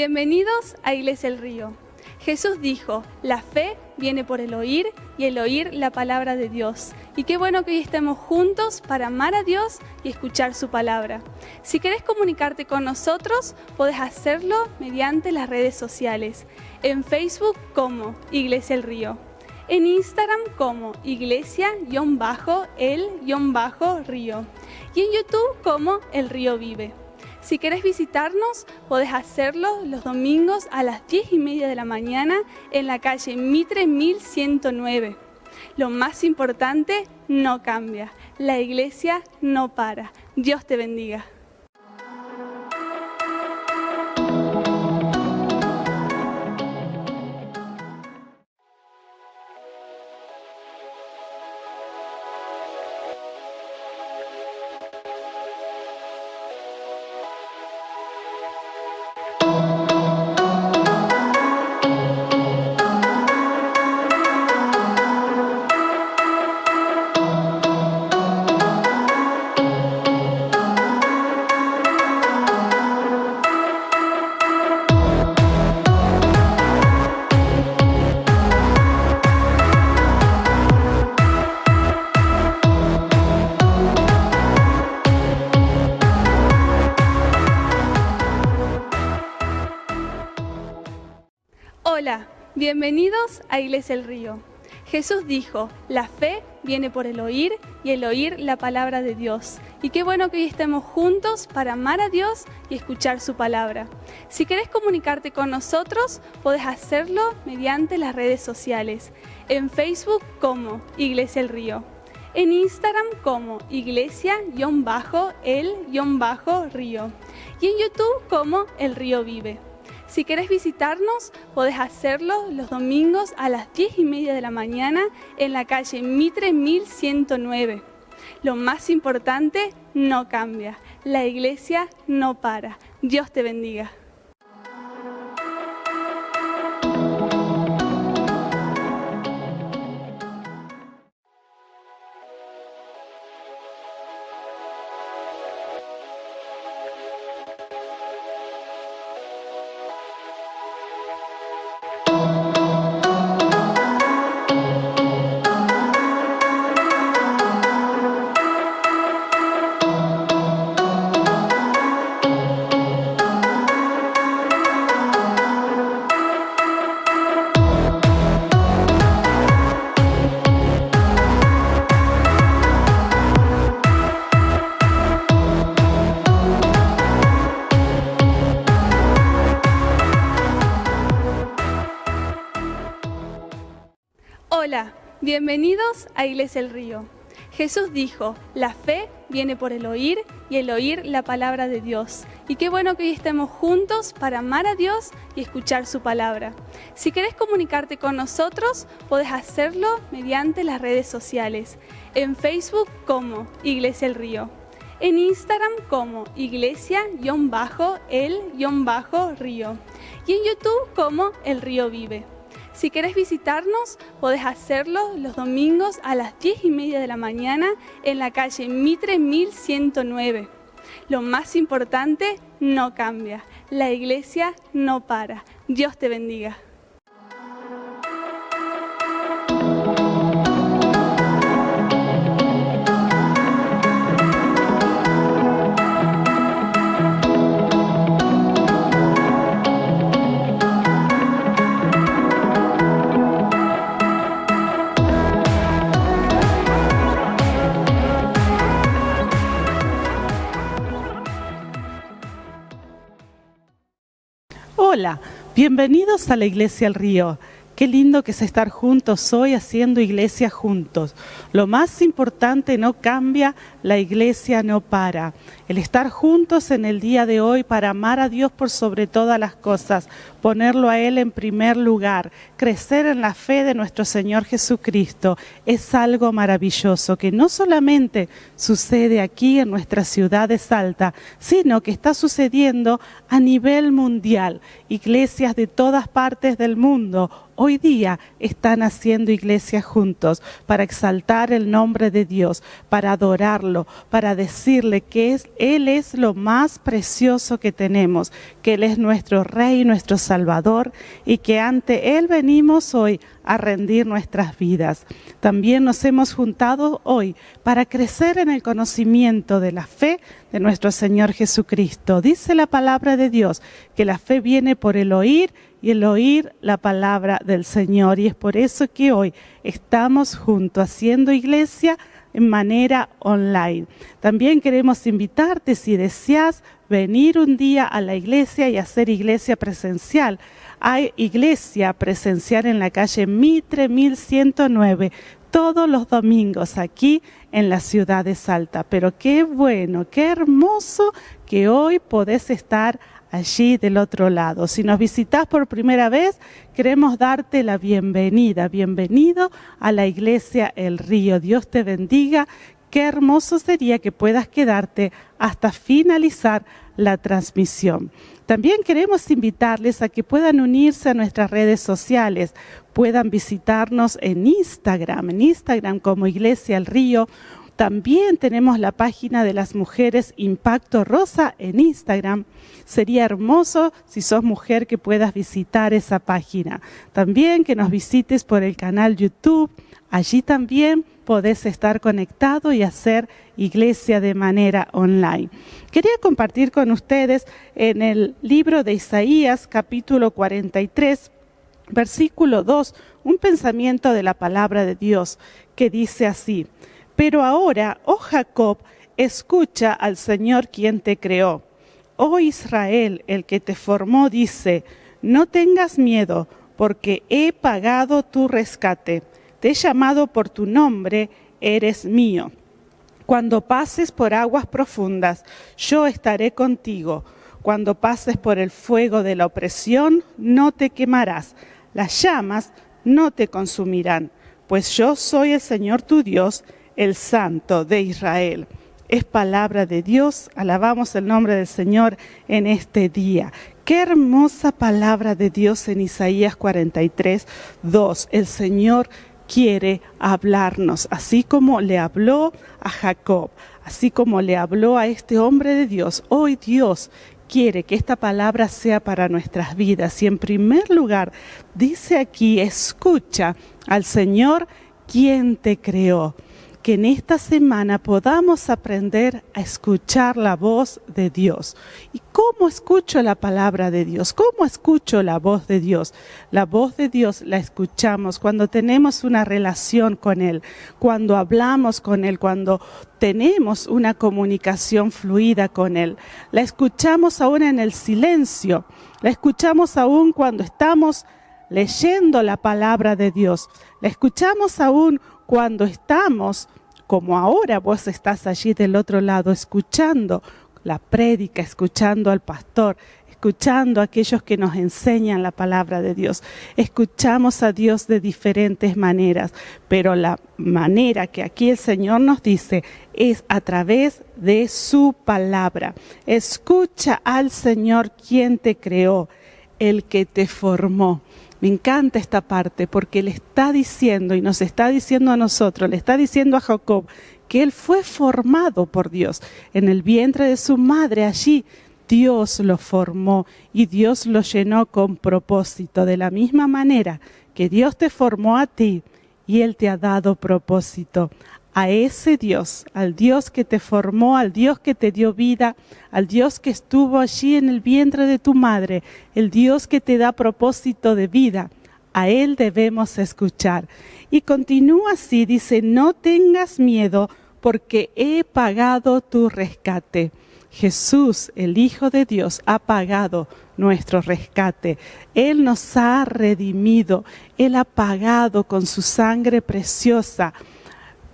Bienvenidos a Iglesia El Río. Jesús dijo, la fe viene por el oír y el oír la palabra de Dios. Y qué bueno que hoy estemos juntos para amar a Dios y escuchar su palabra. Si querés comunicarte con nosotros, podés hacerlo mediante las redes sociales. En Facebook como Iglesia El Río. En Instagram como Iglesia-el-Río. Y en YouTube como El Río Vive. Si querés visitarnos, podés hacerlo los domingos a las 10:30 de la mañana en la calle Mitre 1109. Lo más importante, no cambia. La iglesia no para. Dios te bendiga. Hola, bienvenidos a Iglesia El Río. Jesús dijo, la fe viene por el oír y el oír la palabra de Dios. Y qué bueno que hoy estemos juntos para amar a Dios y escuchar su palabra. Si querés comunicarte con nosotros, podés hacerlo mediante las redes sociales. En Facebook como Iglesia El Río. En Instagram como Iglesia-el-Río. Y en YouTube como El Río Vive. Si querés visitarnos, podés hacerlo los domingos a las 10:30 de la mañana en la calle Mitre 1109. Lo más importante, no cambia. La iglesia no para. Dios te bendiga. Hola, bienvenidos a Iglesia El Río. Jesús dijo, la fe viene por el oír y el oír la palabra de Dios. Y qué bueno que hoy estemos juntos para amar a Dios y escuchar su palabra. Si querés comunicarte con nosotros, podés hacerlo mediante las redes sociales. En Facebook como Iglesia El Río. En Instagram como Iglesia-el-Río. Y en YouTube como El Río Vive. Si querés visitarnos, podés hacerlo los domingos a las 10:30 de la mañana en la calle Mitre 1109. Lo más importante, no cambia. La iglesia no para. Dios te bendiga. Hola, bienvenidos a la Iglesia El Río. Qué lindo que es estar juntos hoy haciendo iglesia juntos. Lo más importante no cambia, la iglesia no para. El estar juntos en el día de hoy para amar a Dios por sobre todas las cosas, ponerlo a Él en primer lugar, crecer en la fe de nuestro Señor Jesucristo, es algo maravilloso que no solamente sucede aquí en nuestra ciudad de Salta, sino que está sucediendo a nivel mundial. Iglesias de todas partes del mundo hoy día están haciendo iglesia juntos para exaltar el nombre de Dios, para adorarlo, para decirle que Él es lo más precioso que tenemos, que Él es nuestro Rey, nuestro Salvador, y que ante Él venimos hoy a rendir nuestras vidas. También nos hemos juntado hoy para crecer en el conocimiento de la fe de nuestro Señor Jesucristo. Dice la palabra de Dios que la fe viene por el oír y el oír la palabra del Señor. Y es por eso que hoy estamos juntos haciendo iglesia en manera online. También queremos invitarte, si deseas venir un día a la iglesia y hacer iglesia presencial. Hay iglesia presencial en la calle Mitre 1109 todos los domingos aquí en la ciudad de Salta. Pero qué bueno, qué hermoso que hoy podés estar allí del otro lado. Si nos visitas por primera vez, queremos darte la bienvenida. Bienvenido a la Iglesia El Río. Dios te bendiga. Qué hermoso sería que puedas quedarte hasta finalizar la transmisión. También queremos invitarles a que puedan unirse a nuestras redes sociales, puedan visitarnos en Instagram como Iglesia El Río. También tenemos la página de las mujeres Impacto Rosa en Instagram. Sería hermoso si sos mujer que puedas visitar esa página. También que nos visites por el canal YouTube. Allí también podés estar conectado y hacer iglesia de manera online. Quería compartir con ustedes en el libro de Isaías, capítulo 43, versículo 2, un pensamiento de la palabra de Dios que dice así: Pero ahora, oh Jacob, escucha al Señor quien te creó. Oh Israel, el que te formó, dice: No tengas miedo, porque he pagado tu rescate. Te he llamado por tu nombre, eres mío. Cuando pases por aguas profundas, yo estaré contigo. Cuando pases por el fuego de la opresión, no te quemarás. Las llamas no te consumirán, pues yo soy el Señor tu Dios, el Santo de Israel. Es palabra de Dios, alabamos el nombre del Señor en este día. Qué hermosa palabra de Dios en Isaías 43, 2. El Señor quiere hablarnos, así como le habló a Jacob, así como le habló a este hombre de Dios. Hoy Dios quiere que esta palabra sea para nuestras vidas. Y en primer lugar, dice aquí, escucha al Señor quien te creó. Que en esta semana podamos aprender a escuchar la voz de Dios. ¿Y cómo escucho la palabra de Dios? ¿Cómo escucho la voz de Dios? La voz de Dios la escuchamos cuando tenemos una relación con Él, cuando hablamos con Él, cuando tenemos una comunicación fluida con Él. La escuchamos aún en el silencio, la escuchamos aún cuando estamos leyendo la palabra de Dios, la escuchamos aún cuando estamos, como ahora vos estás allí del otro lado, escuchando la prédica, escuchando al pastor, escuchando a aquellos que nos enseñan la palabra de Dios. Escuchamos a Dios de diferentes maneras, pero la manera que aquí el Señor nos dice es a través de su palabra. Escucha al Señor quien te creó, el que te formó. Me encanta esta parte porque le está diciendo y nos está diciendo a nosotros, le está diciendo a Jacob que él fue formado por Dios. En el vientre de su madre allí Dios lo formó y Dios lo llenó con propósito. De la misma manera que Dios te formó a ti y Él te ha dado propósito. A ese Dios, al Dios que te formó, al Dios que te dio vida, al Dios que estuvo allí en el vientre de tu madre, el Dios que te da propósito de vida, a Él debemos escuchar. Y continúa así, dice, no tengas miedo porque he pagado tu rescate. Jesús, el Hijo de Dios, ha pagado nuestro rescate. Él nos ha redimido, Él ha pagado con su sangre preciosa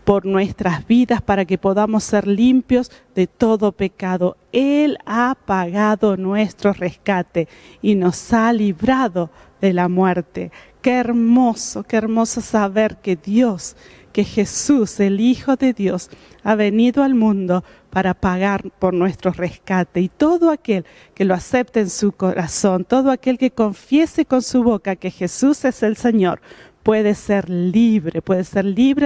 por nuestras vidas para que podamos ser limpios de todo pecado. Él ha pagado nuestro rescate y nos ha librado de la muerte. Qué hermoso saber que Dios, que Jesús, el Hijo de Dios, ha venido al mundo para pagar por nuestro rescate. Y todo aquel que lo acepte en su corazón, todo aquel que confiese con su boca que Jesús es el Señor, puede ser libre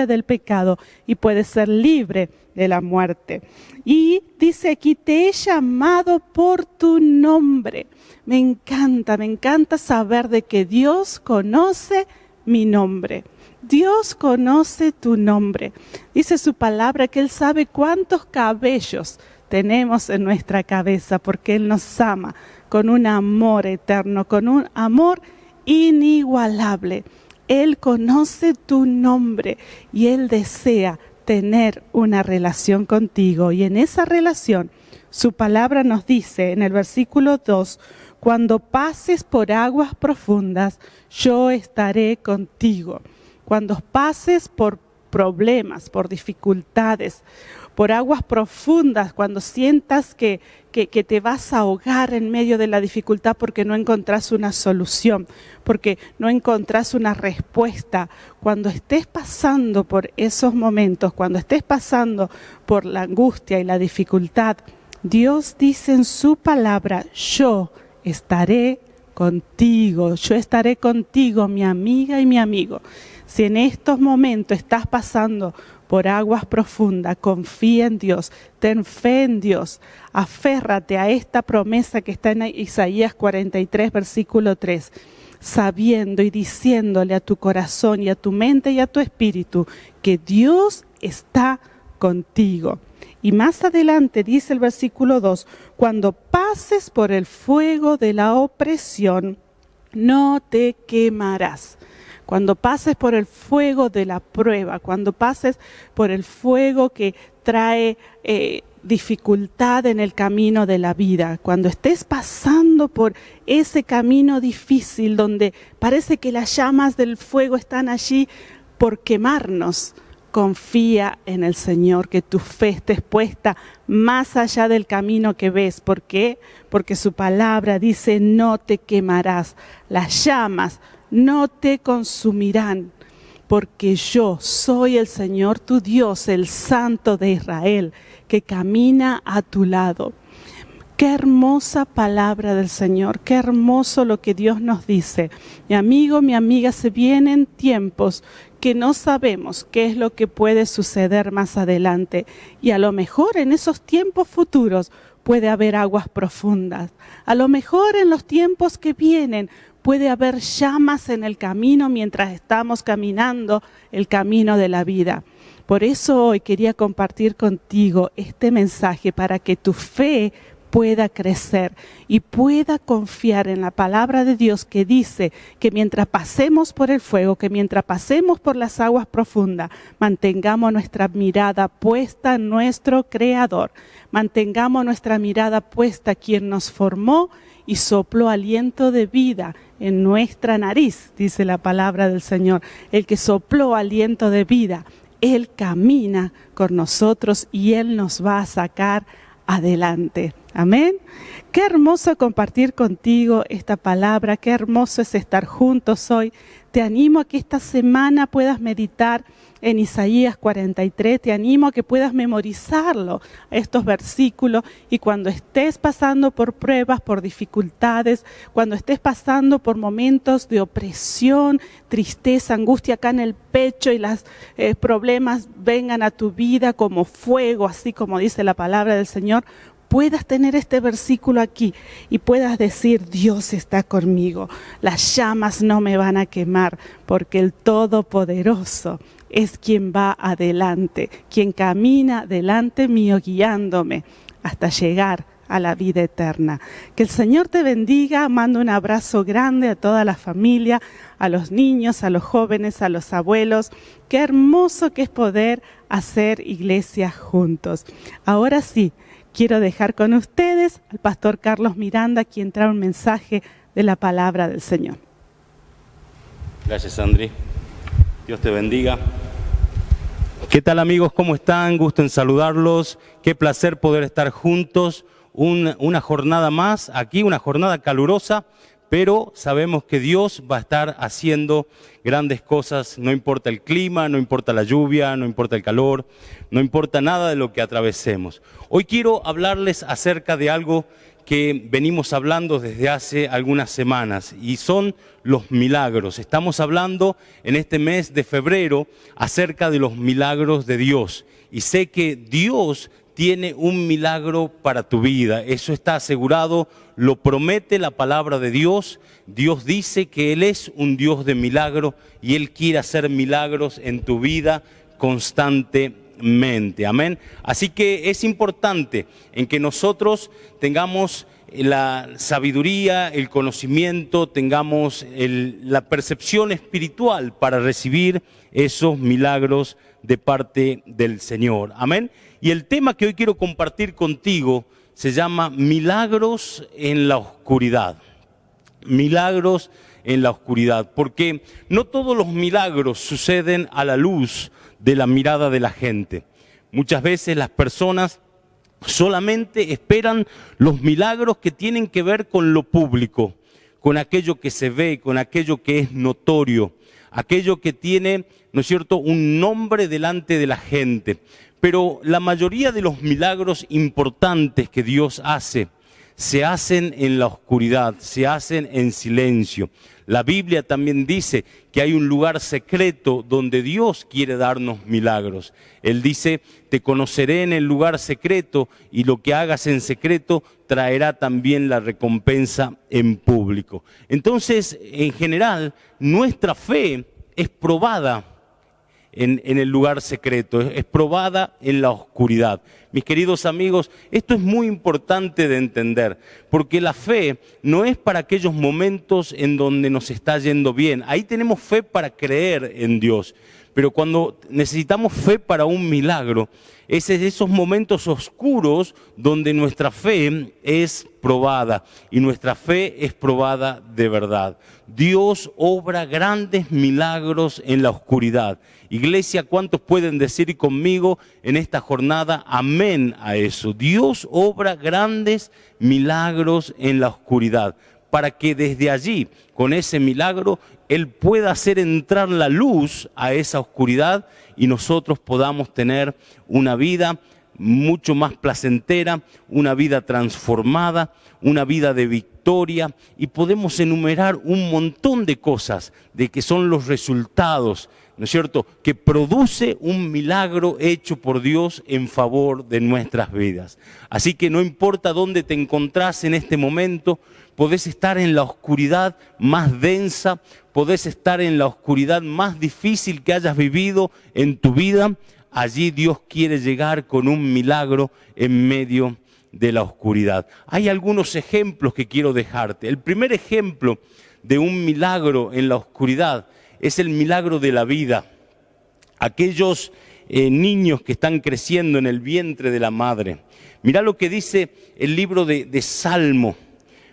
del pecado y puede ser libre de la muerte. Y dice aquí, te he llamado por tu nombre. Me encanta saber de que Dios conoce mi nombre. Dios conoce tu nombre. Dice su palabra que Él sabe cuántos cabellos tenemos en nuestra cabeza, porque Él nos ama con un amor eterno, con un amor inigualable. Él conoce tu nombre y Él desea tener una relación contigo. Y en esa relación, su palabra nos dice en el versículo 2, cuando pases por aguas profundas, yo estaré contigo. Cuando pases por problemas, por dificultades, por aguas profundas, cuando sientas que te vas a ahogar en medio de la dificultad porque no encontrás una solución, porque no encontrás una respuesta, cuando estés pasando por esos momentos, cuando estés pasando por la angustia y la dificultad, Dios dice en su palabra, yo estaré contigo, mi amiga y mi amigo. Si en estos momentos estás pasando por aguas profundas, confía en Dios, ten fe en Dios, aférrate a esta promesa que está en Isaías 43, versículo 3, sabiendo y diciéndole a tu corazón y a tu mente y a tu espíritu que Dios está contigo. Y más adelante dice el versículo 2, cuando pases por el fuego de la opresión, no te quemarás. Cuando pases por el fuego de la prueba, cuando pases por el fuego que trae dificultad en el camino de la vida, cuando estés pasando por ese camino difícil donde parece que las llamas del fuego están allí por quemarnos, confía en el Señor, que tu fe esté puesta más allá del camino que ves. ¿Por qué? Porque su palabra dice, no te quemarás, las llamas no te consumirán, porque yo soy el Señor tu Dios, el Santo de Israel, que camina a tu lado. Qué hermosa palabra del Señor, qué hermoso lo que Dios nos dice. Mi amigo, mi amiga, se vienen tiempos que no sabemos qué es lo que puede suceder más adelante. Y a lo mejor en esos tiempos futuros puede haber aguas profundas. A lo mejor en los tiempos que vienen puede haber llamas en el camino mientras estamos caminando el camino de la vida. Por eso hoy quería compartir contigo este mensaje para que tu fe pueda crecer y pueda confiar en la palabra de Dios que dice que mientras pasemos por el fuego, que mientras pasemos por las aguas profundas, mantengamos nuestra mirada puesta en nuestro Creador, mantengamos nuestra mirada puesta en quien nos formó y sopló aliento de vida en nuestra nariz, dice la palabra del Señor. El que sopló aliento de vida, Él camina con nosotros y Él nos va a sacar adelante. Amén. Qué hermoso compartir contigo esta palabra, qué hermoso es estar juntos hoy. Te animo a que esta semana puedas meditar en Isaías 43, te animo a que puedas memorizarlo, estos versículos, y cuando estés pasando por pruebas, por dificultades, cuando estés pasando por momentos de opresión, tristeza, angustia acá en el pecho y los problemas vengan a tu vida como fuego, así como dice la palabra del Señor, puedas tener este versículo aquí y puedas decir, Dios está conmigo, las llamas no me van a quemar, porque el Todopoderoso es quien va adelante, quien camina delante mío guiándome hasta llegar a la vida eterna. Que el Señor te bendiga, mando un abrazo grande a toda la familia, a los niños, a los jóvenes, a los abuelos. Qué hermoso que es poder hacer iglesia juntos. Ahora sí, quiero dejar con ustedes al pastor Carlos Miranda, quien trae un mensaje de la palabra del Señor. Gracias, Andri. Dios te bendiga. ¿Qué tal, amigos? ¿Cómo están? Gusto en saludarlos. Qué placer poder estar juntos una jornada más aquí, una jornada calurosa, pero sabemos que Dios va a estar haciendo grandes cosas, no importa el clima, no importa la lluvia, no importa el calor, no importa nada de lo que atravesemos. Hoy quiero hablarles acerca de algo que venimos hablando desde hace algunas semanas y son los milagros. Estamos hablando en este mes de febrero acerca de los milagros de Dios y sé que Dios tiene un milagro para tu vida, eso está asegurado, lo promete la palabra de Dios. Dios dice que Él es un Dios de milagro y Él quiere hacer milagros en tu vida constantemente, amén. Así que es importante en que nosotros tengamos la sabiduría, el conocimiento, tengamos la percepción espiritual para recibir esos milagros de parte del Señor, amén. Y el tema que hoy quiero compartir contigo se llama milagros en la oscuridad. Milagros en la oscuridad, porque no todos los milagros suceden a la luz de la mirada de la gente. Muchas veces las personas solamente esperan los milagros que tienen que ver con lo público, con aquello que se ve, con aquello que es notorio, aquello que tiene, ¿no es cierto?, un nombre delante de la gente. Pero la mayoría de los milagros importantes que Dios hace, se hacen en la oscuridad, se hacen en silencio. La Biblia también dice que hay un lugar secreto donde Dios quiere darnos milagros. Él dice, te conoceré en el lugar secreto y lo que hagas en secreto traerá también la recompensa en público. Entonces, en general, nuestra fe es probada en el lugar secreto, es probada en la oscuridad. Mis queridos amigos, esto es muy importante de entender, porque la fe no es para aquellos momentos en donde nos está yendo bien. Ahí tenemos fe para creer en Dios, pero cuando necesitamos fe para un milagro, es en esos momentos oscuros donde nuestra fe es probada y nuestra fe es probada de verdad. Dios obra grandes milagros en la oscuridad. Iglesia, ¿cuántos pueden decir conmigo en esta jornada amén a eso? Dios obra grandes milagros en la oscuridad para que desde allí, con ese milagro, Él pueda hacer entrar la luz a esa oscuridad y nosotros podamos tener una vida mucho más placentera, una vida transformada, una vida de victoria, y podemos enumerar un montón de cosas de que son los resultados, ¿no es cierto?, que produce un milagro hecho por Dios en favor de nuestras vidas. Así que no importa dónde te encontrás en este momento, podés estar en la oscuridad más densa, podés estar en la oscuridad más difícil que hayas vivido en tu vida. Allí Dios quiere llegar con un milagro en medio de la oscuridad. Hay algunos ejemplos que quiero dejarte. El primer ejemplo de un milagro en la oscuridad es el milagro de la vida. Aquellos niños que están creciendo en el vientre de la madre. Mirá lo que dice el libro de Salmo,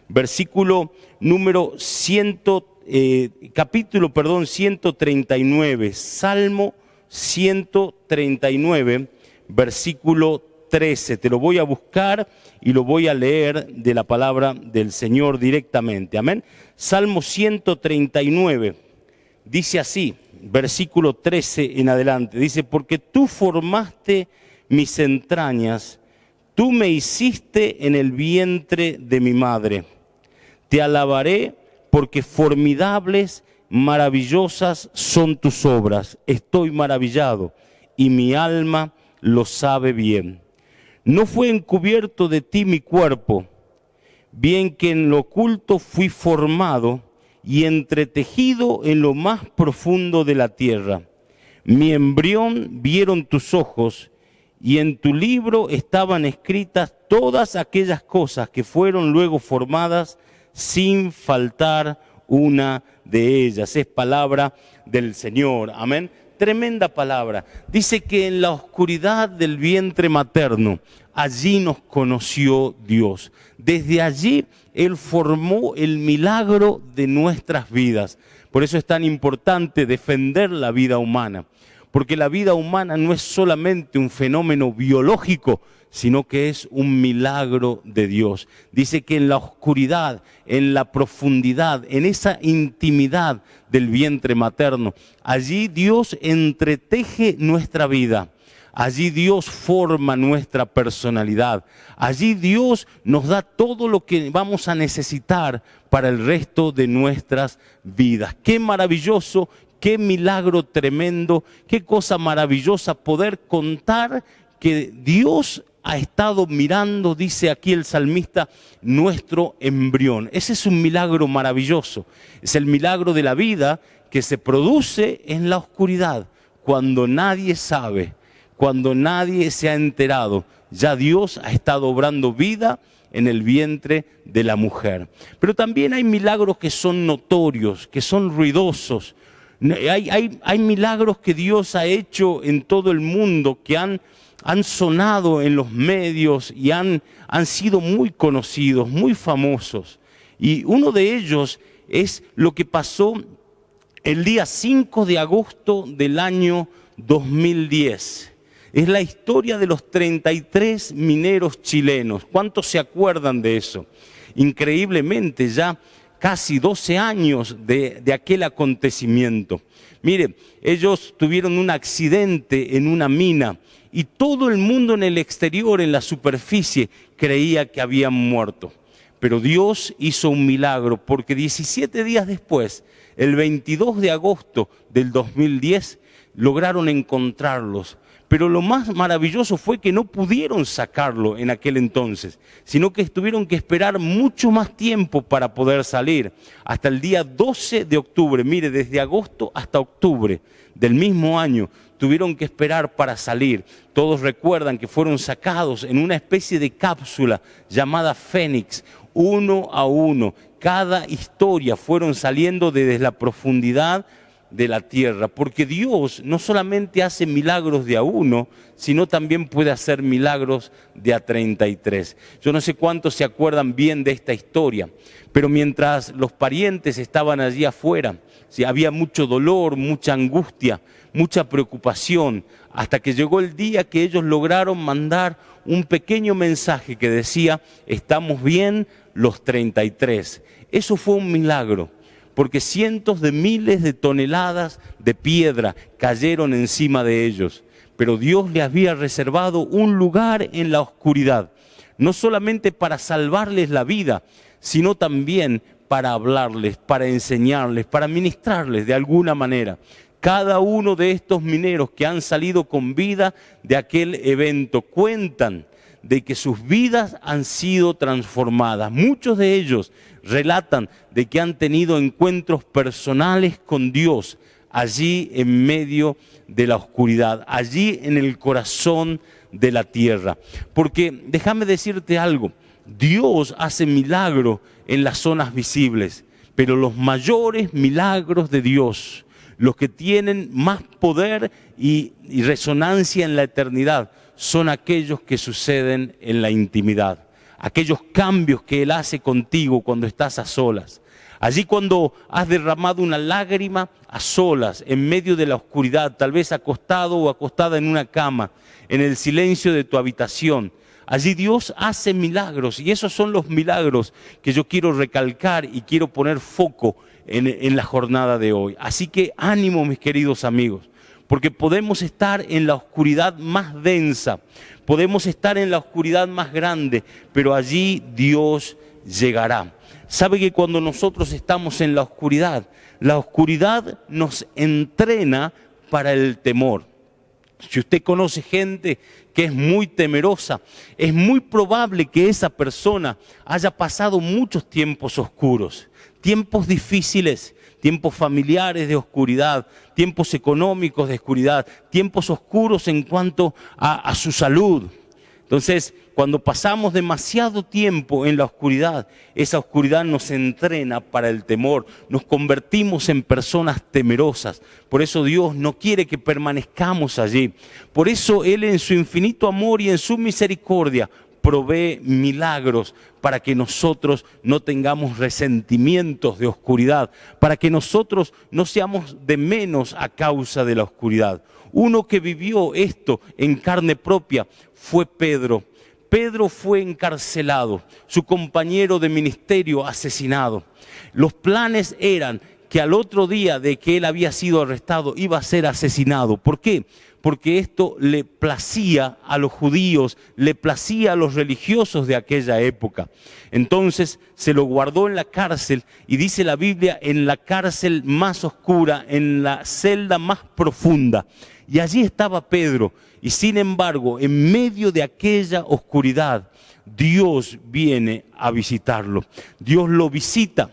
versículo número 139, Salmo 139, versículo 13. Te lo voy a buscar y lo voy a leer de la palabra del Señor directamente. Amén. Salmo 139, dice así, versículo 13 en adelante. Dice, porque tú formaste mis entrañas, tú me hiciste en el vientre de mi madre. Te alabaré porque formidables, maravillosas son tus obras. Estoy maravillado y mi alma lo sabe bien. No fue encubierto de ti mi cuerpo, bien que en lo oculto fui formado y entretejido en lo más profundo de la tierra. Mi embrión vieron tus ojos y en tu libro estaban escritas todas aquellas cosas que fueron luego formadas sin faltar una de ellas. Es palabra del Señor. Amén. Tremenda palabra. Dice que en la oscuridad del vientre materno, allí nos conoció Dios. Desde allí Él formó el milagro de nuestras vidas. Por eso es tan importante defender la vida humana. Porque la vida humana no es solamente un fenómeno biológico, sino que es un milagro de Dios. Dice que en la oscuridad, en la profundidad, en esa intimidad del vientre materno, allí Dios entreteje nuestra vida. Allí Dios forma nuestra personalidad. Allí Dios nos da todo lo que vamos a necesitar para el resto de nuestras vidas. Qué maravilloso, qué milagro tremendo, qué cosa maravillosa poder contar que Dios ha estado mirando, dice aquí el salmista, nuestro embrión. Ese es un milagro maravilloso. Es el milagro de la vida que se produce en la oscuridad, cuando nadie sabe, cuando nadie se ha enterado. Ya Dios ha estado obrando vida en el vientre de la mujer. Pero también hay milagros que son notorios, que son ruidosos. Hay milagros que Dios ha hecho en todo el mundo, que han sonado en los medios y han sido muy conocidos, muy famosos. Y uno de ellos es lo que pasó el día 5 de agosto del año 2010. Es la historia de los 33 mineros chilenos. ¿Cuántos se acuerdan de eso? Increíblemente, ya casi 12 años de aquel acontecimiento. Mire, ellos tuvieron un accidente en una mina y todo el mundo en el exterior, en la superficie, creía que habían muerto. Pero Dios hizo un milagro, porque 17 días después, el 22 de agosto del 2010, lograron encontrarlos. Pero lo más maravilloso fue que no pudieron sacarlo en aquel entonces, sino que tuvieron que esperar mucho más tiempo para poder salir. Hasta el día 12 de octubre, mire, desde agosto hasta octubre del mismo año, tuvieron que esperar para salir. Todos recuerdan que fueron sacados en una especie de cápsula llamada Fénix, uno a uno. Cada historia fueron saliendo desde la profundidad de la tierra, porque Dios no solamente hace milagros de a uno, sino también puede hacer milagros de a 33. Yo no sé cuántos se acuerdan bien de esta historia, pero mientras los parientes estaban allí afuera, sí, había mucho dolor, mucha angustia, mucha preocupación, hasta que llegó el día que ellos lograron mandar un pequeño mensaje que decía: estamos bien los 33. Eso fue un milagro, porque cientos de miles de toneladas de piedra cayeron encima de ellos. Pero Dios les había reservado un lugar en la oscuridad, no solamente para salvarles la vida, sino también para hablarles, para enseñarles, para ministrarles de alguna manera. Cada uno de estos mineros que han salido con vida de aquel evento cuentan de que sus vidas han sido transformadas. Muchos de ellos relatan de que han tenido encuentros personales con Dios allí en medio de la oscuridad, allí en el corazón de la tierra. Porque déjame decirte algo, Dios hace milagros en las zonas visibles, pero los mayores milagros de Dios, los que tienen más poder y resonancia en la eternidad, son aquellos que suceden en la intimidad. Aquellos cambios que Él hace contigo cuando estás a solas. Allí cuando has derramado una lágrima a solas, en medio de la oscuridad, tal vez acostado o acostada en una cama, en el silencio de tu habitación. Allí Dios hace milagros, y esos son los milagros que yo quiero recalcar y quiero poner foco en la jornada de hoy. Así que ánimo, mis queridos amigos, porque podemos estar en la oscuridad más densa, podemos estar en la oscuridad más grande, pero allí Dios llegará. ¿Sabe que cuando nosotros estamos en la oscuridad nos entrena para el temor? Si usted conoce gente que es muy temerosa, es muy probable que esa persona haya pasado muchos tiempos oscuros, tiempos difíciles, tiempos familiares de oscuridad, tiempos económicos de oscuridad, tiempos oscuros en cuanto a su salud. Entonces, cuando pasamos demasiado tiempo en la oscuridad, esa oscuridad nos entrena para el temor, nos convertimos en personas temerosas. Por eso Dios no quiere que permanezcamos allí. Por eso Él, en su infinito amor y en su misericordia, provee milagros para que nosotros no tengamos resentimientos de oscuridad, para que nosotros no seamos de menos a causa de la oscuridad. Uno que vivió esto en carne propia fue Pedro. Pedro fue encarcelado, su compañero de ministerio asesinado. Los planes eran que al otro día de que él había sido arrestado iba a ser asesinado. ¿Por qué? Porque esto le placía a los judíos, le placía a los religiosos de aquella época. Entonces se lo guardó en la cárcel, y dice la Biblia, en la cárcel más oscura, en la celda más profunda. Y allí estaba Pedro, y sin embargo, en medio de aquella oscuridad, Dios viene a visitarlo. Dios lo visita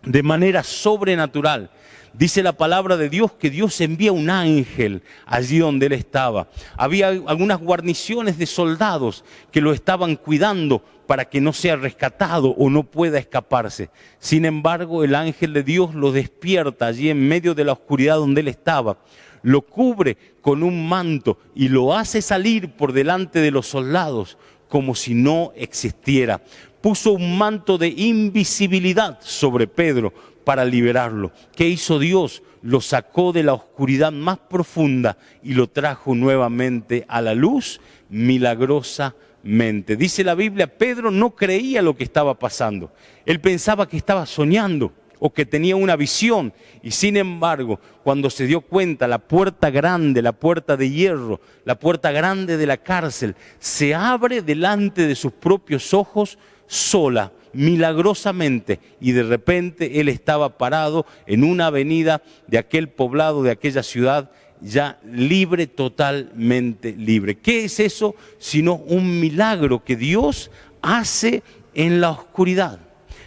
de manera sobrenatural. Dice la palabra de Dios que Dios envía un ángel allí donde él estaba. Había algunas guarniciones de soldados que lo estaban cuidando para que no sea rescatado o no pueda escaparse. Sin embargo, el ángel de Dios lo despierta allí en medio de la oscuridad donde él estaba. Lo cubre con un manto y lo hace salir por delante de los soldados como si no existiera. Puso un manto de invisibilidad sobre Pedro para liberarlo. ¿Qué hizo Dios? Lo sacó de la oscuridad más profunda y lo trajo nuevamente a la luz milagrosamente. Dice la Biblia, Pedro no creía lo que estaba pasando. Él pensaba que estaba soñando o que tenía una visión, y sin embargo, cuando se dio cuenta, la puerta grande, la puerta de hierro, la puerta grande de la cárcel, se abre delante de sus propios ojos sola, milagrosamente, y de repente él estaba parado en una avenida de aquel poblado, de aquella ciudad, ya libre, totalmente libre. ¿Qué es eso sino un milagro que Dios hace en la oscuridad?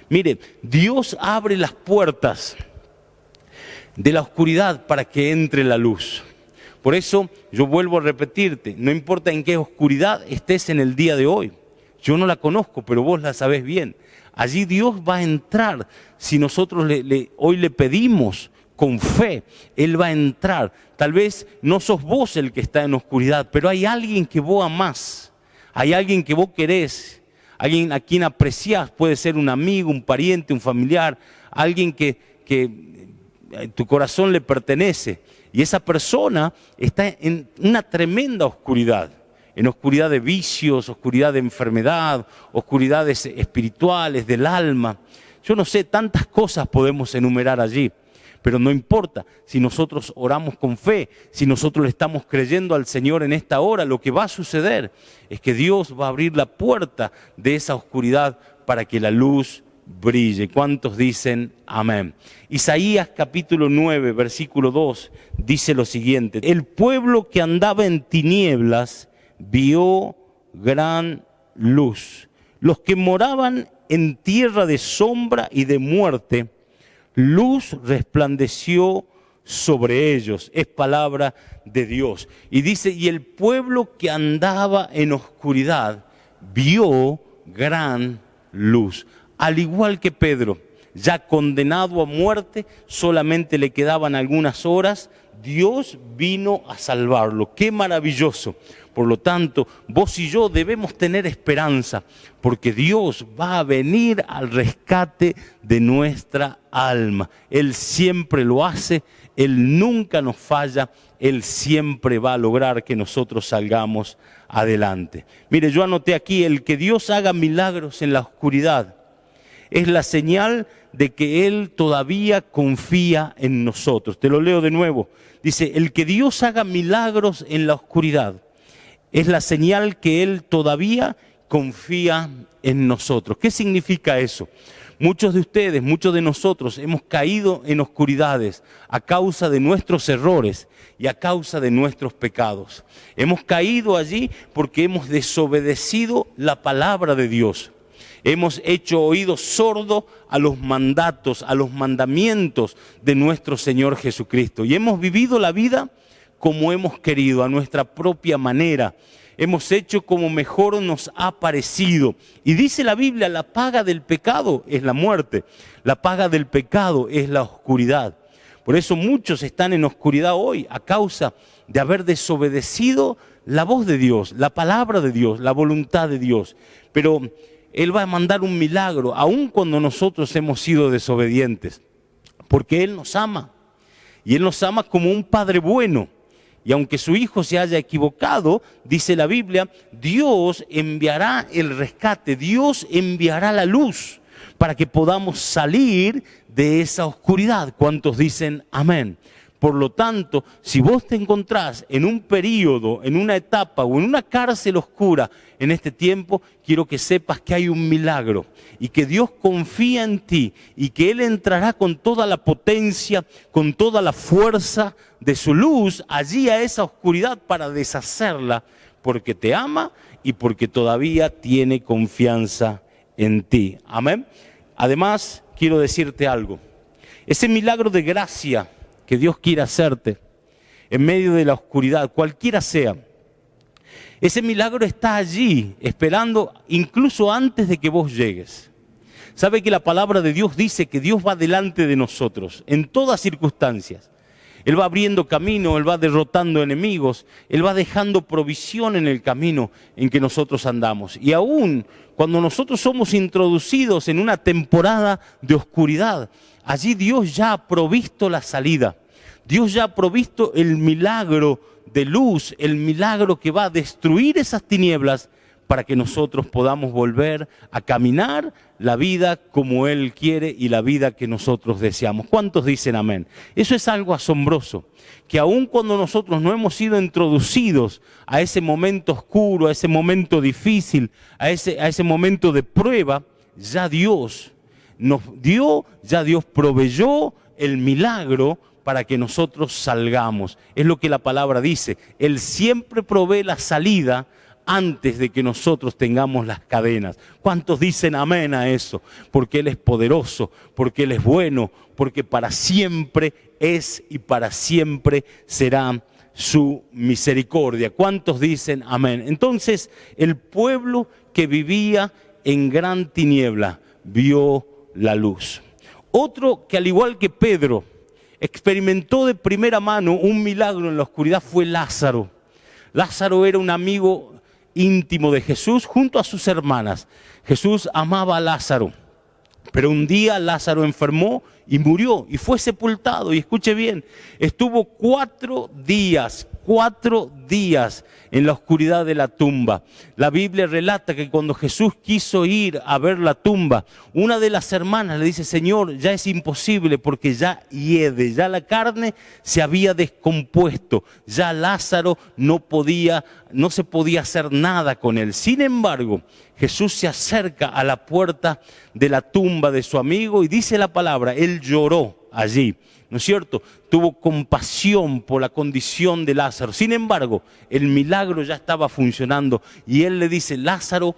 Mire, Dios abre las puertas de la oscuridad para que entre la luz. Por eso yo vuelvo a repetirte, no importa en qué oscuridad estés en el día de hoy. Yo no la conozco, pero vos la sabés bien. Allí Dios va a entrar. Si nosotros hoy le pedimos con fe, Él va a entrar. Tal vez no sos vos el que está en oscuridad, pero hay alguien que vos amás. Hay alguien que vos querés. Alguien a quien apreciás. Puede ser un amigo, un pariente, un familiar. Alguien que tu corazón le pertenece. Y esa persona está en una tremenda oscuridad. En oscuridad de vicios, oscuridad de enfermedad, oscuridades espirituales, del alma. Yo no sé, tantas cosas podemos enumerar allí, pero no importa. Si nosotros oramos con fe, si nosotros le estamos creyendo al Señor en esta hora, lo que va a suceder es que Dios va a abrir la puerta de esa oscuridad para que la luz brille. ¿Cuántos dicen amén? Isaías capítulo 9, versículo 2, dice lo siguiente: el pueblo que andaba en tinieblas vio gran luz. Los que moraban en tierra de sombra y de muerte, luz resplandeció sobre ellos. Es palabra de Dios. Y dice, y el pueblo que andaba en oscuridad vio gran luz. Al igual que Pedro, ya condenado a muerte, solamente le quedaban algunas horas, Dios vino a salvarlo. ¡Qué maravilloso! Por lo tanto, vos y yo debemos tener esperanza, porque Dios va a venir al rescate de nuestra alma. Él siempre lo hace, Él nunca nos falla, Él siempre va a lograr que nosotros salgamos adelante. Mire, yo anoté aquí, el que Dios haga milagros en la oscuridad es la señal de que Él todavía confía en nosotros. Te lo leo de nuevo. Dice, el que Dios haga milagros en la oscuridad es la señal que Él todavía confía en nosotros. ¿Qué significa eso? Muchos de ustedes, muchos de nosotros hemos caído en oscuridades a causa de nuestros errores y a causa de nuestros pecados. Hemos caído allí porque hemos desobedecido la palabra de Dios. Hemos hecho oídos sordos a los mandatos, a los mandamientos de nuestro Señor Jesucristo. Y hemos vivido la vida como hemos querido, a nuestra propia manera. Hemos hecho como mejor nos ha parecido. Y dice la Biblia, la paga del pecado es la muerte. La paga del pecado es la oscuridad. Por eso muchos están en oscuridad hoy a causa de haber desobedecido la voz de Dios, la palabra de Dios, la voluntad de Dios. Pero Él va a mandar un milagro, aun cuando nosotros hemos sido desobedientes. Porque Él nos ama. Y Él nos ama como un Padre bueno, Y aunque su hijo se haya equivocado, dice la Biblia, Dios enviará el rescate, Dios enviará la luz para que podamos salir de esa oscuridad. ¿Cuántos dicen amén? Por lo tanto, si vos te encontrás en un periodo, en una etapa o en una cárcel oscura en este tiempo, quiero que sepas que hay un milagro y que Dios confía en ti y que Él entrará con toda la potencia, con toda la fuerza de su luz allí a esa oscuridad para deshacerla, porque te ama y porque todavía tiene confianza en ti. Amén. Además, quiero decirte algo. Ese milagro de gracia que Dios quiere hacerte en medio de la oscuridad, cualquiera sea, ese milagro está allí, esperando incluso antes de que vos llegues. ¿Sabe que la palabra de Dios dice que Dios va delante de nosotros en todas circunstancias? Él va abriendo camino, Él va derrotando enemigos, Él va dejando provisión en el camino en que nosotros andamos. Y aún cuando nosotros somos introducidos en una temporada de oscuridad, allí Dios ya ha provisto la salida. Dios ya ha provisto el milagro de luz, el milagro que va a destruir esas tinieblas para que nosotros podamos volver a caminar la vida como Él quiere y la vida que nosotros deseamos. ¿Cuántos dicen amén? Eso es algo asombroso, que aun cuando nosotros no hemos sido introducidos a ese momento oscuro, a ese momento difícil, a ese momento de prueba, ya Dios nos dio, ya Dios proveyó el milagro para que nosotros salgamos. Es lo que la palabra dice. Él siempre provee la salida antes de que nosotros tengamos las cadenas. ¿Cuántos dicen amén a eso? Porque Él es poderoso, porque Él es bueno, porque para siempre es y para siempre será su misericordia. ¿Cuántos dicen amén? Entonces, el pueblo que vivía en gran tiniebla vio la luz. Otro que al igual que Pedro experimentó de primera mano un milagro en la oscuridad fue Lázaro. Lázaro era un amigo íntimo de Jesús junto a sus hermanas. Jesús amaba a Lázaro, pero un día Lázaro enfermó y murió y fue sepultado. Y escuche bien, estuvo 4 días en la oscuridad de la tumba. La Biblia relata que cuando Jesús quiso ir a ver la tumba, una de las hermanas le dice: Señor, ya es imposible porque ya hiede, ya la carne se había descompuesto, ya Lázaro no se podía hacer nada con él. Sin embargo, Jesús se acerca a la puerta de la tumba de su amigo y dice la palabra, Él lloró allí, ¿no es cierto? Tuvo compasión por la condición de Lázaro. Sin embargo, el milagro ya estaba funcionando y Él le dice: Lázaro,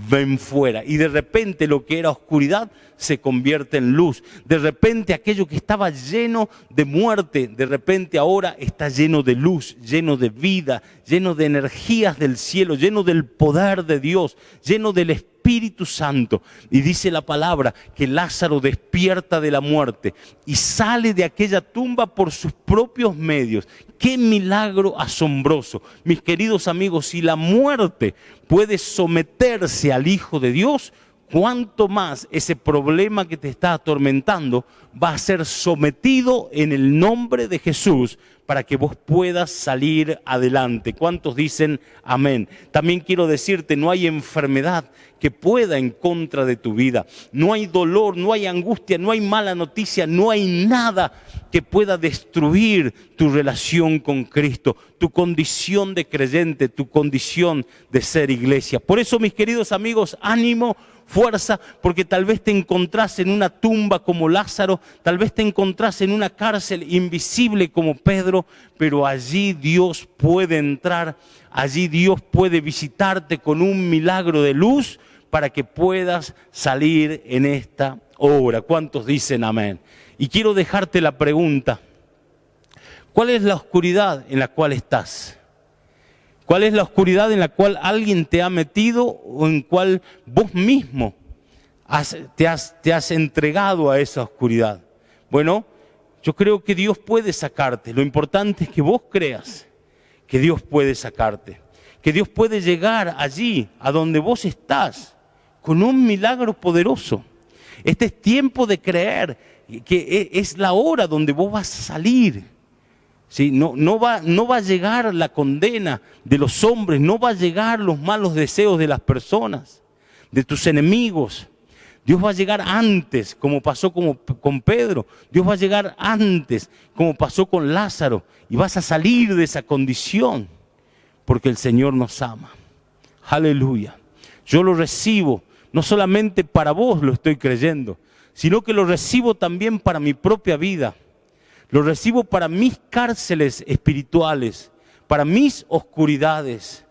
ven fuera. Y de repente lo que era oscuridad se convierte en luz. De repente aquello que estaba lleno de muerte, de repente ahora está lleno de luz, lleno de vida, lleno de energías del cielo, lleno del poder de Dios, lleno del Espíritu Santo. Y dice la palabra que Lázaro despierta de la muerte y sale de aquella tumba por sus propios medios. ¡Qué milagro asombroso! Mis queridos amigos, si la muerte puede someterse al Hijo de Dios, cuánto más ese problema que te está atormentando va a ser sometido en el nombre de Jesús para que vos puedas salir adelante. ¿Cuántos dicen amén? También quiero decirte, no hay enfermedad que pueda en contra de tu vida. No hay dolor, no hay angustia, no hay mala noticia, no hay nada que pueda destruir tu relación con Cristo, tu condición de creyente, tu condición de ser iglesia. Por eso, mis queridos amigos, ánimo, fuerza, porque tal vez te encontrás en una tumba como Lázaro, tal vez te encontrás en una cárcel invisible como Pedro, pero allí Dios puede entrar, allí Dios puede visitarte con un milagro de luz para que puedas salir en esta hora. ¿Cuántos dicen amén? Y quiero dejarte la pregunta: ¿cuál es la oscuridad en la cual estás? ¿Cuál es la oscuridad en la cual alguien te ha metido o en cual vos mismo te has entregado a esa oscuridad? Bueno, yo creo que Dios puede sacarte. Lo importante es que vos creas que Dios puede sacarte, que Dios puede llegar allí a donde vos estás con un milagro poderoso. Este es tiempo de creer que es la hora donde vos vas a salir. ¿sí? No va a llegar la condena de los hombres, no va a llegar los malos deseos de las personas, de tus enemigos. Dios va a llegar antes, como pasó con Pedro. Dios va a llegar antes, como pasó con Lázaro. Y vas a salir de esa condición, porque el Señor nos ama. Aleluya. Yo lo recibo, no solamente para vos lo estoy creyendo, sino que lo recibo también para mi propia vida. Lo recibo para mis cárceles espirituales, para mis oscuridades,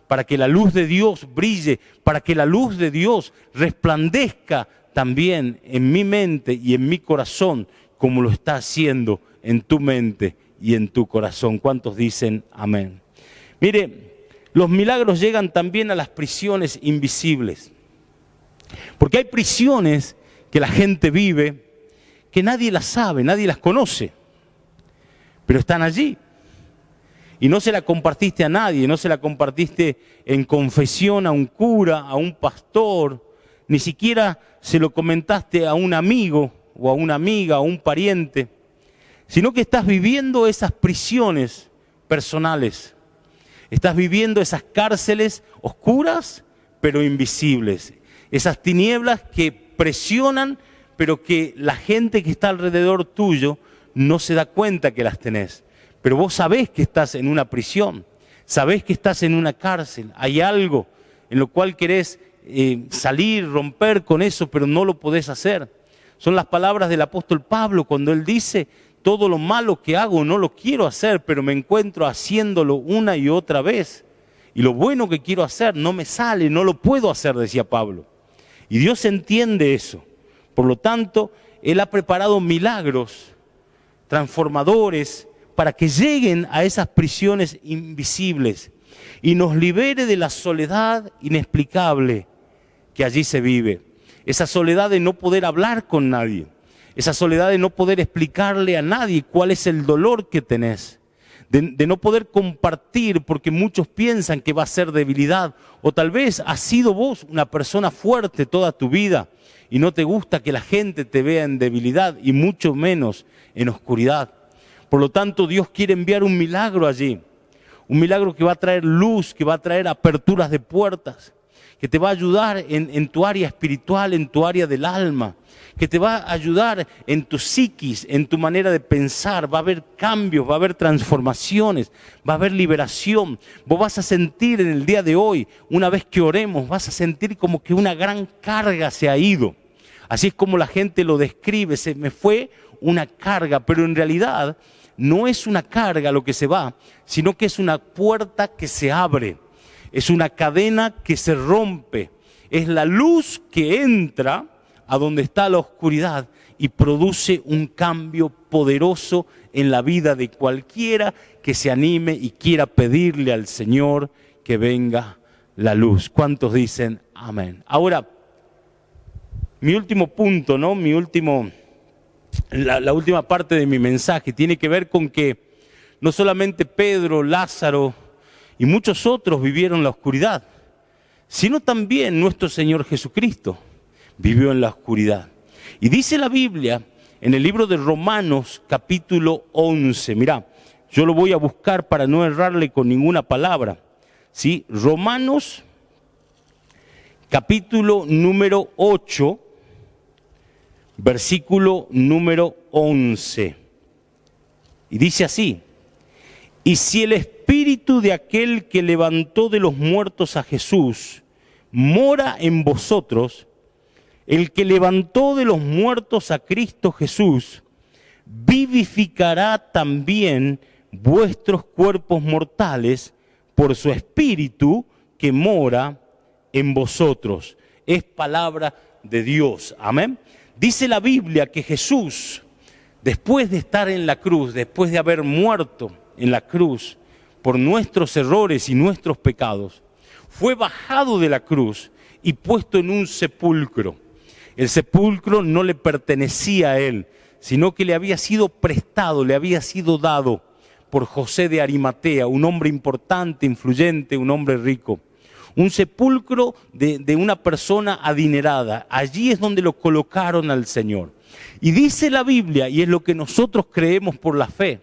para que la luz de Dios brille, para que la luz de Dios resplandezca también en mi mente y en mi corazón, como lo está haciendo en tu mente y en tu corazón. ¿Cuántos dicen amén? Mire, los milagros llegan también a las prisiones invisibles, porque hay prisiones que la gente vive, que nadie las sabe, nadie las conoce, pero están allí. Y no se la compartiste a nadie, no se la compartiste en confesión a un cura, a un pastor, ni siquiera se lo comentaste a un amigo o a una amiga, a un pariente, sino que estás viviendo esas prisiones personales, estás viviendo esas cárceles oscuras pero invisibles, esas tinieblas que presionan pero que la gente que está alrededor tuyo no se da cuenta que las tenés. Pero vos sabés que estás en una prisión, sabés que estás en una cárcel, hay algo en lo cual querés salir, romper con eso, pero no lo podés hacer. Son las palabras del apóstol Pablo cuando él dice, todo lo malo que hago no lo quiero hacer, pero me encuentro haciéndolo una y otra vez. Y lo bueno que quiero hacer no me sale, no lo puedo hacer, decía Pablo. Y Dios entiende eso. Por lo tanto, Él ha preparado milagros transformadores para que lleguen a esas prisiones invisibles y nos libere de la soledad inexplicable que allí se vive. Esa soledad de no poder hablar con nadie, esa soledad de no poder explicarle a nadie cuál es el dolor que tenés, de no poder compartir porque muchos piensan que va a ser debilidad, o tal vez has sido vos una persona fuerte toda tu vida y no te gusta que la gente te vea en debilidad y mucho menos en oscuridad. Por lo tanto, Dios quiere enviar un milagro allí, un milagro que va a traer luz, que va a traer aperturas de puertas, que te va a ayudar en tu área espiritual, en tu área del alma, que te va a ayudar en tu psiquis, en tu manera de pensar. Va a haber cambios, va a haber transformaciones, va a haber liberación. Vos vas a sentir en el día de hoy, una vez que oremos, vas a sentir como que una gran carga se ha ido. Así es como la gente lo describe, se me fue una carga, pero en realidad no es una carga lo que se va, sino que es una puerta que se abre, es una cadena que se rompe, es la luz que entra a donde está la oscuridad y produce un cambio poderoso en la vida de cualquiera que se anime y quiera pedirle al Señor que venga la luz. ¿Cuántos dicen amén? Ahora, mi último punto, ¿no? La última parte de mi mensaje tiene que ver con que no solamente Pedro, Lázaro y muchos otros vivieron la oscuridad, sino también nuestro Señor Jesucristo vivió en la oscuridad. Y dice la Biblia en el libro de Romanos capítulo 11, mirá, yo lo voy a buscar para no errarle con ninguna palabra, ¿sí? Romanos capítulo número 8, versículo número 11. Y dice así: y si el espíritu de aquel que levantó de los muertos a Jesús mora en vosotros, el que levantó de los muertos a Cristo Jesús, vivificará también vuestros cuerpos mortales por su espíritu que mora en vosotros. Es palabra de Dios. Amén. Dice la Biblia que Jesús, después de estar en la cruz, después de haber muerto en la cruz por nuestros errores y nuestros pecados, fue bajado de la cruz y puesto en un sepulcro. El sepulcro no le pertenecía a él, sino que le había sido prestado, le había sido dado por José de Arimatea, un hombre importante, influyente, un hombre rico. Un sepulcro de una persona adinerada. Allí es donde lo colocaron al Señor. Y dice la Biblia, y es lo que nosotros creemos por la fe,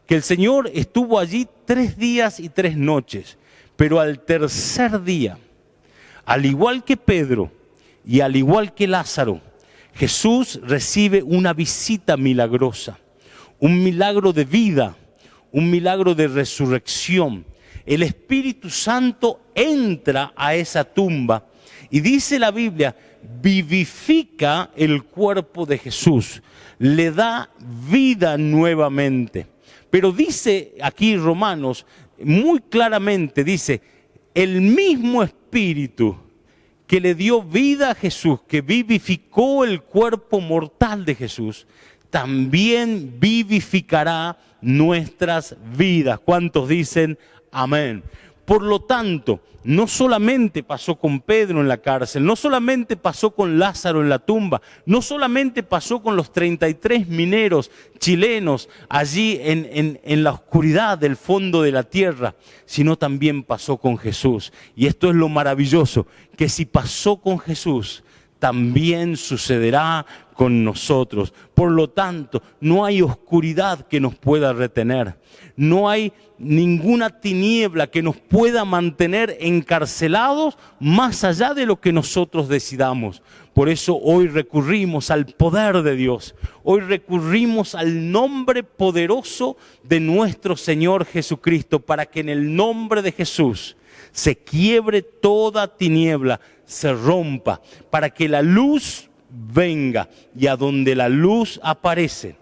que el Señor estuvo allí 3 días y 3 noches, pero al tercer día, al igual que Pedro y al igual que Lázaro, Jesús recibe una visita milagrosa, un milagro de vida, un milagro de resurrección. El Espíritu Santo entra a esa tumba y dice la Biblia, vivifica el cuerpo de Jesús, le da vida nuevamente. Pero dice aquí Romanos muy claramente, dice, el mismo Espíritu que le dio vida a Jesús, que vivificó el cuerpo mortal de Jesús, también vivificará nuestras vidas. ¿Cuántos dicen amén? Por lo tanto, no solamente pasó con Pedro en la cárcel, no solamente pasó con Lázaro en la tumba, no solamente pasó con los 33 mineros chilenos allí en la oscuridad del fondo de la tierra, sino también pasó con Jesús. Y esto es lo maravilloso, que si pasó con Jesús, también sucederá con nosotros. Por lo tanto, no hay oscuridad que nos pueda retener. No hay ninguna tiniebla que nos pueda mantener encarcelados más allá de lo que nosotros decidamos. Por eso hoy recurrimos al poder de Dios. Hoy recurrimos al nombre poderoso de nuestro Señor Jesucristo, para que en el nombre de Jesús se quiebre toda tiniebla, se rompa, para que la luz venga, y a donde la luz aparece,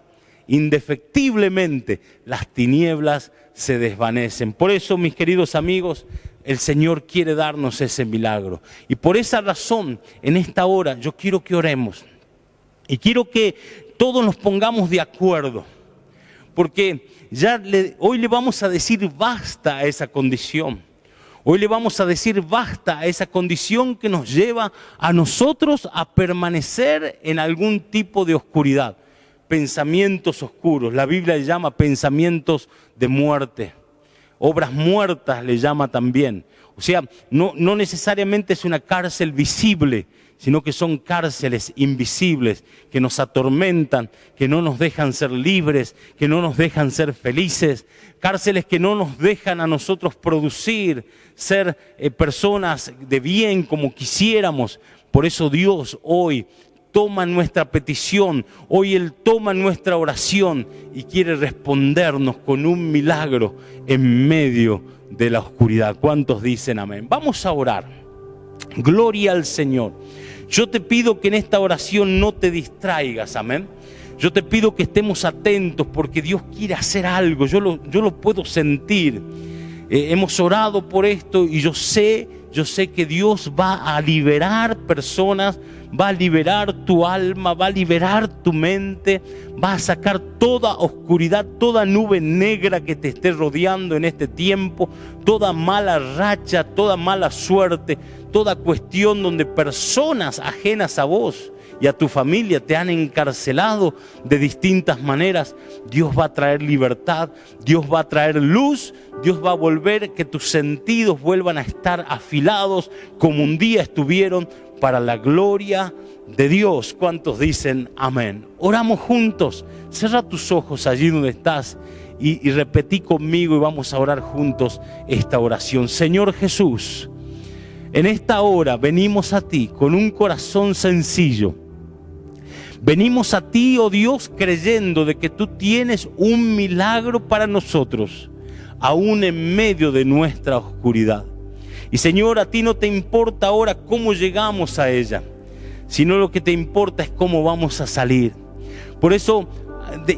indefectiblemente las tinieblas se desvanecen. Por eso, mis queridos amigos, el Señor quiere darnos ese milagro. Y por esa razón, en esta hora, yo quiero que oremos. Y quiero que todos nos pongamos de acuerdo. Porque hoy le vamos a decir basta a esa condición. Hoy le vamos a decir basta a esa condición que nos lleva a nosotros a permanecer en algún tipo de oscuridad. Pensamientos oscuros, la Biblia le llama pensamientos de muerte. Obras muertas le llama también. O sea, no necesariamente es una cárcel visible, sino que son cárceles invisibles que nos atormentan, que no nos dejan ser libres, que no nos dejan ser felices. Cárceles que no nos dejan a nosotros producir, ser personas de bien como quisiéramos. Por eso Dios hoy toma nuestra petición, hoy Él toma nuestra oración y quiere respondernos con un milagro en medio de la oscuridad. ¿Cuántos dicen amén? Vamos a orar. Gloria al Señor. Yo te pido que en esta oración no te distraigas, amén. Yo te pido que estemos atentos, porque Dios quiere hacer algo, yo lo puedo sentir. Hemos orado por esto y yo sé que Dios va a liberar personas, va a liberar tu alma, va a liberar tu mente, va a sacar toda oscuridad, toda nube negra que te esté rodeando en este tiempo, toda mala racha, toda mala suerte, toda cuestión donde personas ajenas a vos y a tu familia te han encarcelado de distintas maneras. Dios va a traer libertad, Dios va a traer luz, Dios va a volver que tus sentidos vuelvan a estar afilados como un día estuvieron, para la gloria de Dios. ¿Cuántos dicen amén? Oramos juntos. Cierra tus ojos allí donde estás y repetí conmigo, y vamos a orar juntos esta oración. Señor Jesús, en esta hora venimos a ti con un corazón sencillo. Venimos a ti, oh Dios, creyendo de que tú tienes un milagro para nosotros, aún en medio de nuestra oscuridad. Y Señor, a ti no te importa ahora cómo llegamos a ella, sino lo que te importa es cómo vamos a salir. Por eso,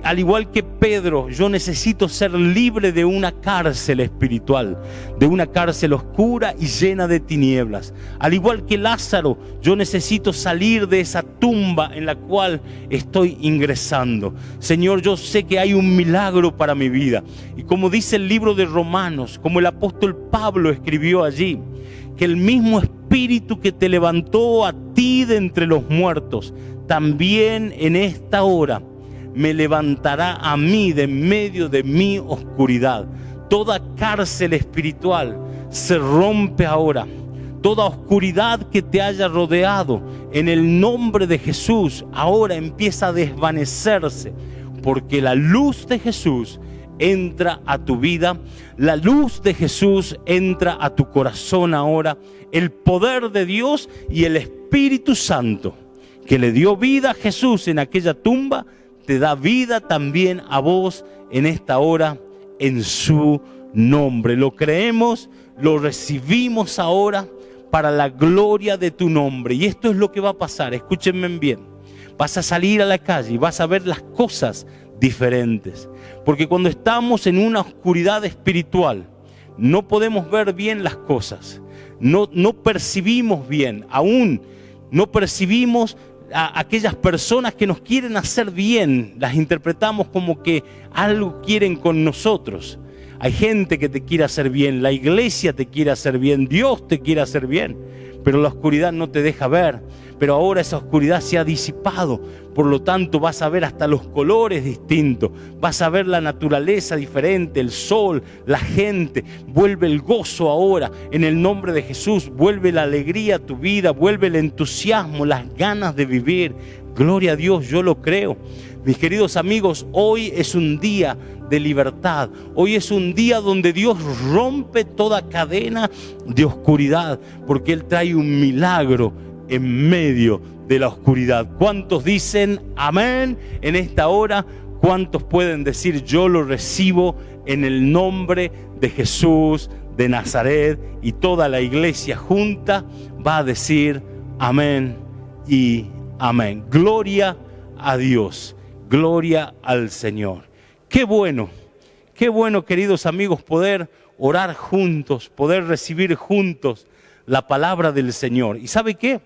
al igual que Pedro, yo necesito ser libre de una cárcel espiritual, de una cárcel oscura y llena de tinieblas. Al igual que Lázaro, yo necesito salir de esa tumba en la cual estoy ingresando. Señor, yo sé que hay un milagro para mi vida. Y como dice el libro de Romanos, como el apóstol Pablo escribió allí, que el mismo Espíritu que te levantó a ti de entre los muertos, también en esta hora me levantará a mí de en medio de mi oscuridad. Toda cárcel espiritual se rompe ahora. Toda oscuridad que te haya rodeado, en el nombre de Jesús, ahora empieza a desvanecerse, porque la luz de Jesús entra a tu vida. La luz de Jesús entra a tu corazón ahora. El poder de Dios y el Espíritu Santo, que le dio vida a Jesús en aquella tumba, te da vida también a vos en esta hora, en su nombre. Lo creemos, lo recibimos ahora para la gloria de tu nombre. Y esto es lo que va a pasar, escúchenme bien. Vas a salir a la calle y vas a ver las cosas diferentes. Porque cuando estamos en una oscuridad espiritual, no podemos ver bien las cosas. No percibimos bien, aún no percibimos a aquellas personas que nos quieren hacer bien. Las interpretamos como que algo quieren con nosotros. Hay gente que te quiere hacer bien, la iglesia te quiere hacer bien, Dios te quiere hacer bien, pero la oscuridad no te deja ver. Pero ahora esa oscuridad se ha disipado, por lo tanto vas a ver hasta los colores distintos, vas a ver la naturaleza diferente, el sol, la gente. Vuelve el gozo ahora en el nombre de Jesús, vuelve la alegría a tu vida, vuelve el entusiasmo, las ganas de vivir. Gloria a Dios, yo lo creo. Mis queridos amigos, hoy es un día de libertad. Hoy es un día donde Dios rompe toda cadena de oscuridad, porque Él trae un milagro en medio de la oscuridad. ¿Cuántos dicen amén en esta hora? ¿Cuántos pueden decir yo lo recibo en el nombre de Jesús de Nazaret? Y toda la iglesia junta va a decir amén y amén. Gloria a Dios, gloria al Señor. Qué bueno, queridos amigos, poder orar juntos, poder recibir juntos la palabra del Señor. ¿Y sabe qué?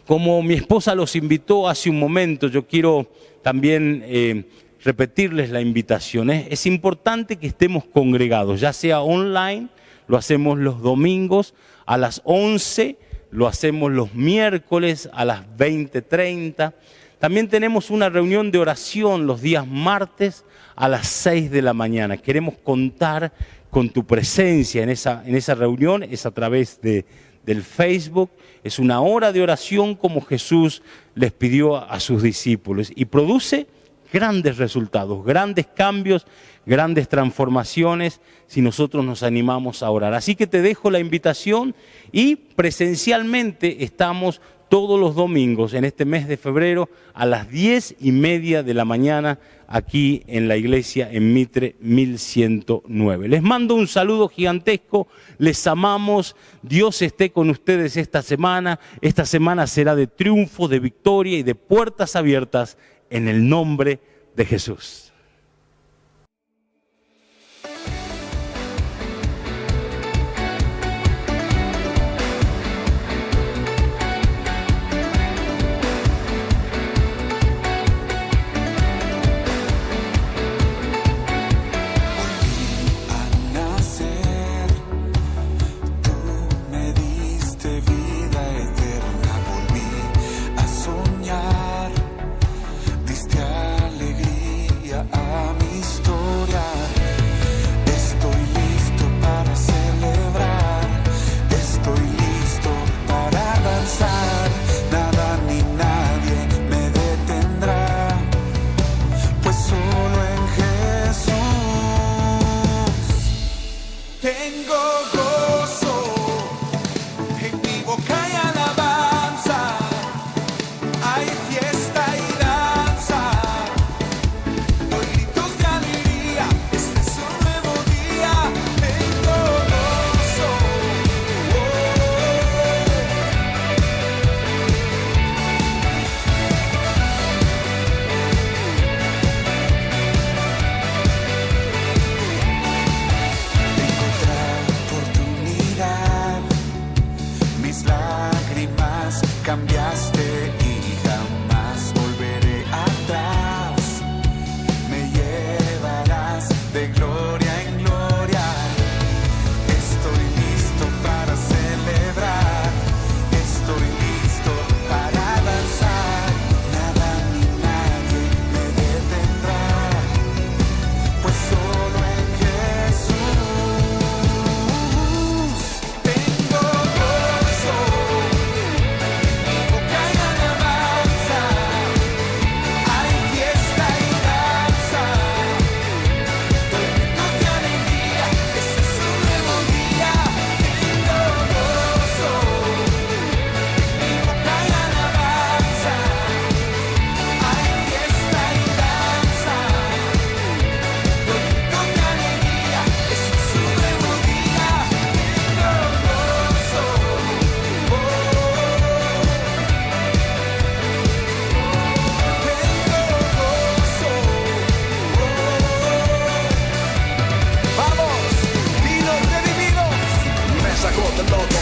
Como mi esposa los invitó hace un momento, yo quiero también repetirles la invitación. Es importante que estemos congregados, ya sea online, lo hacemos los domingos a las 11, lo hacemos los miércoles a las 20:30. También tenemos una reunión de oración los días martes a las 6 de la mañana. Queremos contar con tu presencia en esa reunión, es a través del Facebook. Es una hora de oración como Jesús les pidió a sus discípulos y produce grandes resultados, grandes cambios, grandes transformaciones si nosotros nos animamos a orar. Así que te dejo la invitación y presencialmente estamos todos los domingos en este mes de febrero a las 10:30 de la mañana aquí en la iglesia en Mitre 1109. Les mando un saludo gigantesco, les amamos, Dios esté con ustedes esta semana. Esta semana será de triunfo, de victoria y de puertas abiertas en el nombre de Jesús.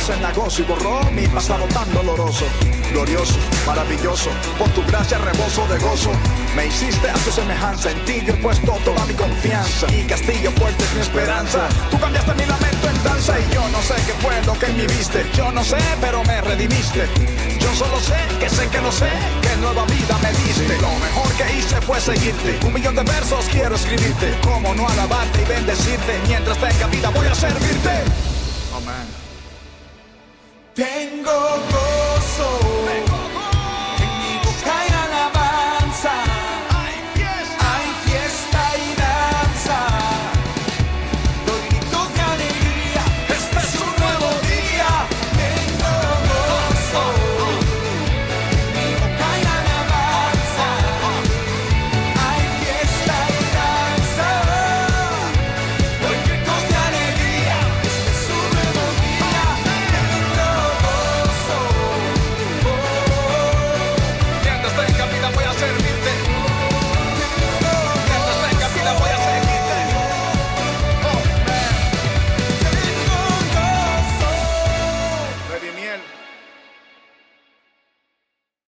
cenagoso y borró mi pasado tan doloroso. Glorioso, maravilloso, por tu gracia reboso de gozo. Me hiciste a tu semejanza, en ti yo he puesto toda mi confianza. Mi castillo fuerte es mi esperanza. Tú cambiaste mi lamento en danza y yo no sé qué fue lo que en mí viste. Yo no sé, pero me redimiste. Yo solo sé que no sé, que nueva vida me diste. Lo mejor que hice fue seguirte. 1 millón de versos quiero escribirte. Cómo no alabarte y bendecirte. Mientras tenga vida voy a servirte. Amén. Tengo gozo